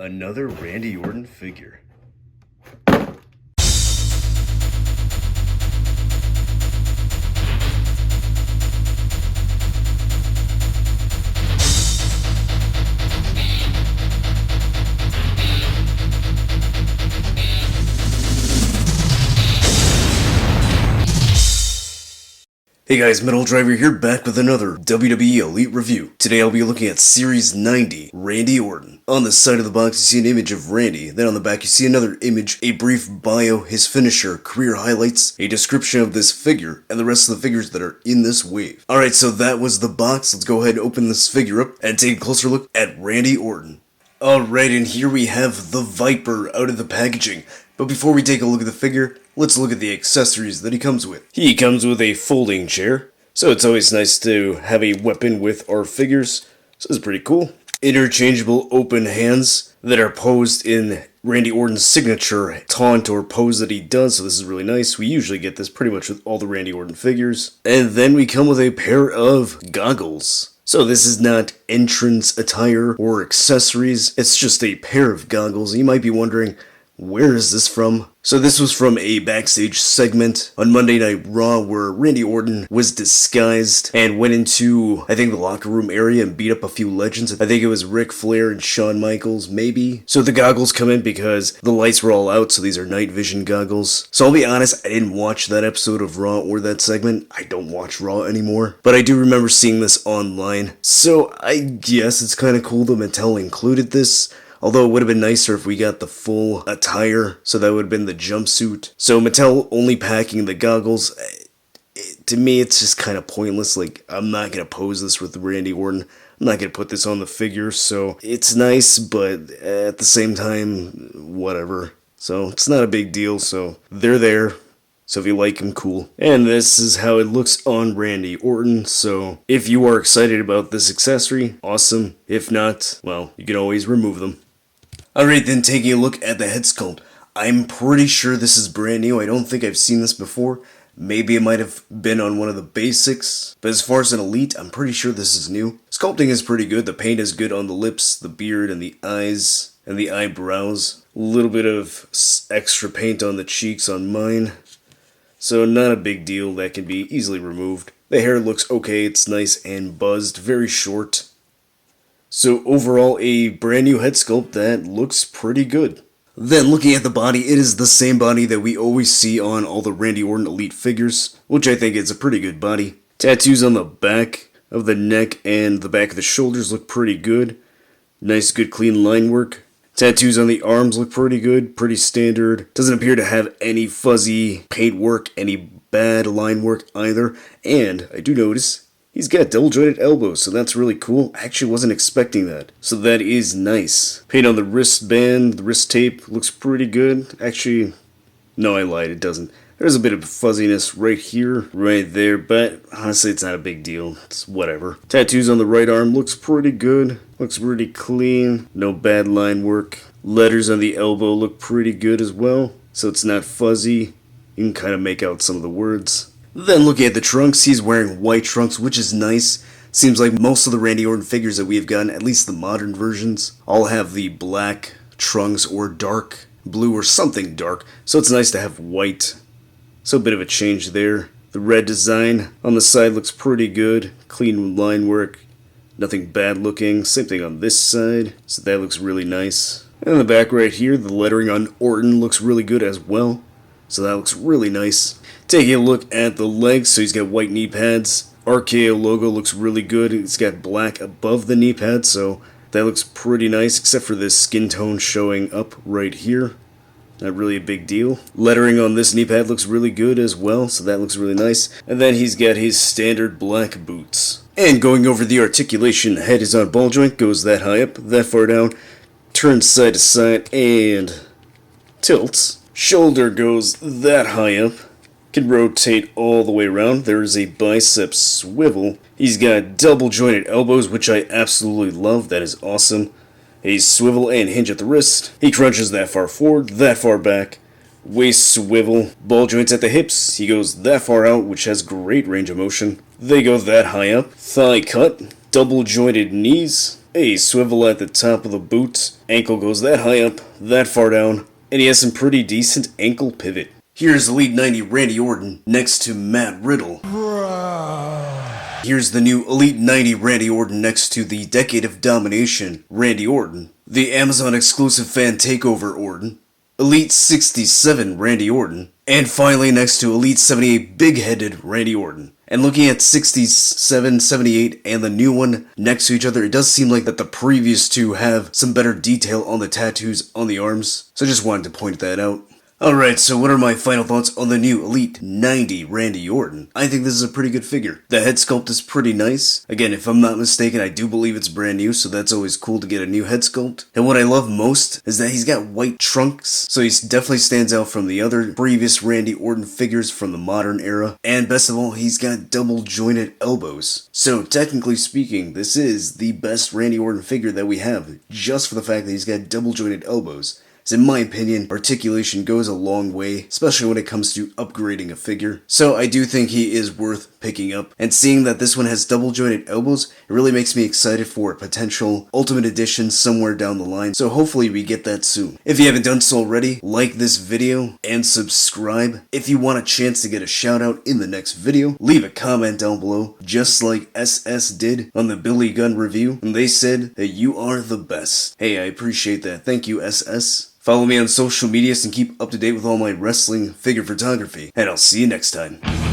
Another Randy Orton figure. Hey guys, Metal Driver here, back with another WWE Elite review. Today I'll be looking at Series 90, Randy Orton. On the side of the box you see an image of Randy, then on the back you see another image, a brief bio, his finisher, career highlights, a description of this figure, and the rest of the figures that are in this wave. Alright, so that was the box. Let's go ahead and open this figure up and take a closer look at Randy Orton. Alright, and here we have the Viper out of the packaging. But before we take a look at the figure, let's look at the accessories that he comes with. He comes with a folding chair, so it's always nice to have a weapon with our figures. So this is pretty cool. Interchangeable open hands that are posed in Randy Orton's signature taunt or pose that he does, so this is really nice. We usually get this pretty much with all the Randy Orton figures. And then we come with a pair of goggles. So this is not entrance attire or accessories, it's just a pair of goggles. You might be wondering, where is this from? So this was from a backstage segment on Monday Night Raw where Randy Orton was disguised and went into, I think, the locker room area and beat up a few legends. I think it was Ric Flair and Shawn Michaels, maybe. So the goggles come in because the lights were all out, so these are night vision goggles. So I'll be honest, I didn't watch that episode of Raw or that segment. I don't watch Raw anymore. But I do remember seeing this online. So I guess it's kind of cool that Mattel included this. Although it would have been nicer if we got the full attire, so that would have been the jumpsuit. So Mattel only packing the goggles, to me it's just kind of pointless. Like, I'm not going to pose this with Randy Orton. I'm not going to put this on the figure, so it's nice, but at the same time, whatever. So it's not a big deal, so they're there. So if you like them, cool. And this is how it looks on Randy Orton. So if you are excited about this accessory, awesome. If not, well, you can always remove them. Alright, then taking a look at the head sculpt. I'm pretty sure this is brand new. I don't think I've seen this before. Maybe it might have been on one of the basics. But as far as an Elite, I'm pretty sure this is new. Sculpting is pretty good. The paint is good on the lips, the beard, and the eyes, and the eyebrows. A little bit of extra paint on the cheeks on mine. So not a big deal, that can be easily removed. The hair looks okay, it's nice and buzzed, very short. So overall, a brand new head sculpt that looks pretty good. Then looking at the body, it is the same body that we always see on all the Randy Orton Elite figures, which I think is a pretty good body. Tattoos on the back of the neck and the back of the shoulders look pretty good. Nice, good, clean line work. Tattoos on the arms look pretty good, pretty standard. Doesn't appear to have any fuzzy paint work, any bad line work either. And I do notice he's got double jointed elbows, so that's really cool. I actually wasn't expecting that. So that is nice. Paint on the wristband, the wrist tape looks pretty good. Actually, no, I lied, it doesn't. There's a bit of fuzziness right here, right there, but honestly it's not a big deal. It's whatever. Tattoos on the right arm looks pretty good. Looks pretty clean. No bad line work. Letters on the elbow look pretty good as well, so it's not fuzzy. You can kind of make out some of the words. Then looking at the trunks, he's wearing white trunks, which is nice. Seems like most of the Randy Orton figures that we have gotten, at least the modern versions, all have the black trunks or dark blue or something dark, so it's nice to have white. So a bit of a change there. The red design on the side looks pretty good. Clean line work. Nothing bad looking. Same thing on this side. So that looks really nice. And in the back right here, the lettering on Orton looks really good as well. So that looks really nice. Taking a look at the legs, so he's got white knee pads. RKO logo looks really good. It's got black above the knee pad, so that looks pretty nice, except for this skin tone showing up right here. Not really a big deal. Lettering on this knee pad looks really good as well, so that looks really nice. And then he's got his standard black boots. And going over the articulation, head is on ball joint, goes that high up, that far down, turns side to side, and tilts. Shoulder goes that high up, can rotate all the way around. There is a bicep swivel. He's got double jointed elbows, which I absolutely love. That is awesome. A swivel and hinge at the wrist. He crunches that far forward, that far back. Waist swivel. Ball joints at the hips. He goes that far out, which has great range of motion. They go that high up. Thigh cut. Double jointed knees. a swivel at the top of the boot, ankle goes that high up, that far down, and he has some pretty decent ankle pivot. Here's Elite 90 Randy Orton next to Matt Riddle. Here's the new Elite 90 Randy Orton next to the Decade of Domination Randy Orton. The Amazon exclusive fan takeover Orton. Elite 67 Randy Orton. And finally next to Elite 78 big-headed Randy Orton. And looking at 67, 78, and the new one next to each other, it does seem like that the previous two have some better detail on the tattoos on the arms. So I just wanted to point that out. Alright, so what are my final thoughts on the new Elite 90 Randy Orton? I think this is a pretty good figure. The head sculpt is pretty nice. Again, if I'm not mistaken, I do believe it's brand new, so that's always cool to get a new head sculpt. And what I love most is that he's got white trunks, so he definitely stands out from the other previous Randy Orton figures from the modern era. And best of all, he's got double jointed elbows. So technically speaking, this is the best Randy Orton figure that we have, just for the fact that he's got double jointed elbows. In my opinion, articulation goes a long way, especially when it comes to upgrading a figure. So I do think he is worth picking up, and seeing that this one has double jointed elbows, it really makes me excited for a potential Ultimate Edition somewhere down the line, so hopefully we get that soon. If you haven't done so already, like this video and subscribe. If you want a chance to get a shout out in the next video, leave a comment down below, just like SS did on the Billy Gunn review, and they said that you are the best. Hey, I appreciate that. Thank you, SS. Follow me on social medias and keep up to date with all my wrestling figure photography, and I'll see you next time.